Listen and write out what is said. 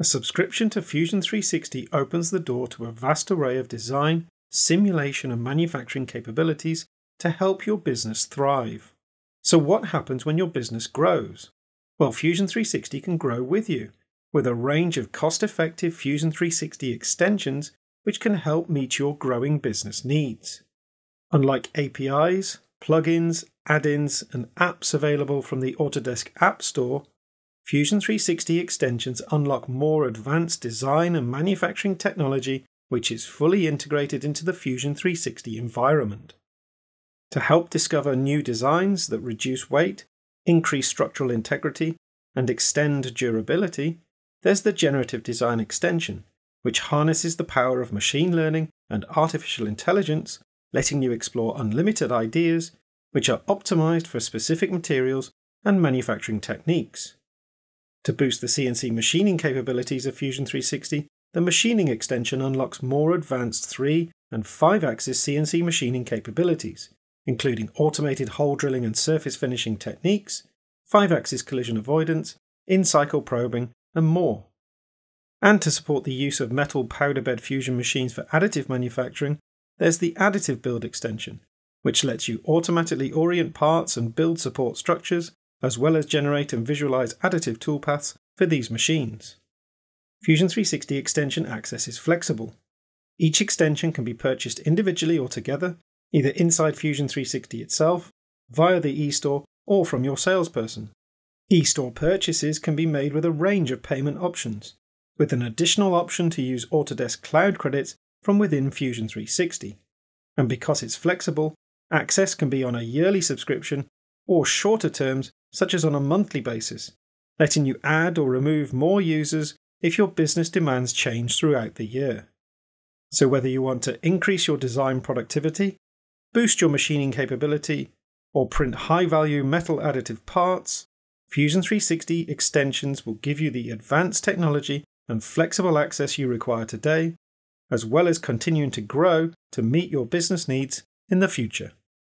A subscription to Fusion 360 opens the door to a vast array of design, simulation and manufacturing capabilities to help your business thrive. So what happens when your business grows? Well, Fusion 360 can grow with you, with a range of cost-effective Fusion 360 extensions which can help meet your growing business needs. Unlike APIs, plugins, add-ins, and apps available from the Autodesk App Store, Fusion 360 extensions unlock more advanced design and manufacturing technology which is fully integrated into the Fusion 360 environment. To help discover new designs that reduce weight, increase structural integrity, and extend durability, there's the Generative Design extension, which harnesses the power of machine learning and artificial intelligence, letting you explore unlimited ideas which are optimized for specific materials and manufacturing techniques. To boost the CNC machining capabilities of Fusion 360, the machining extension unlocks more advanced 3- and 5-axis CNC machining capabilities, including automated hole drilling and surface finishing techniques, 5-axis collision avoidance, in-cycle probing, and more. And to support the use of metal powder bed fusion machines for additive manufacturing, there's the Additive Build extension, which lets you automatically orient parts and build support structures, as well as generate and visualize additive toolpaths for these machines. Fusion 360 extension access is flexible. Each extension can be purchased individually or together, either inside Fusion 360 itself, via the eStore, or from your salesperson. eStore purchases can be made with a range of payment options, with an additional option to use Autodesk Cloud credits from within Fusion 360. And because it's flexible, access can be on a yearly subscription or shorter terms such as on a monthly basis, letting you add or remove more users if your business demands change throughout the year. So whether you want to increase your design productivity, boost your machining capability, or print high-value metal additive parts, Fusion 360 extensions will give you the advanced technology and flexible access you require today, as well as continuing to grow to meet your business needs in the future.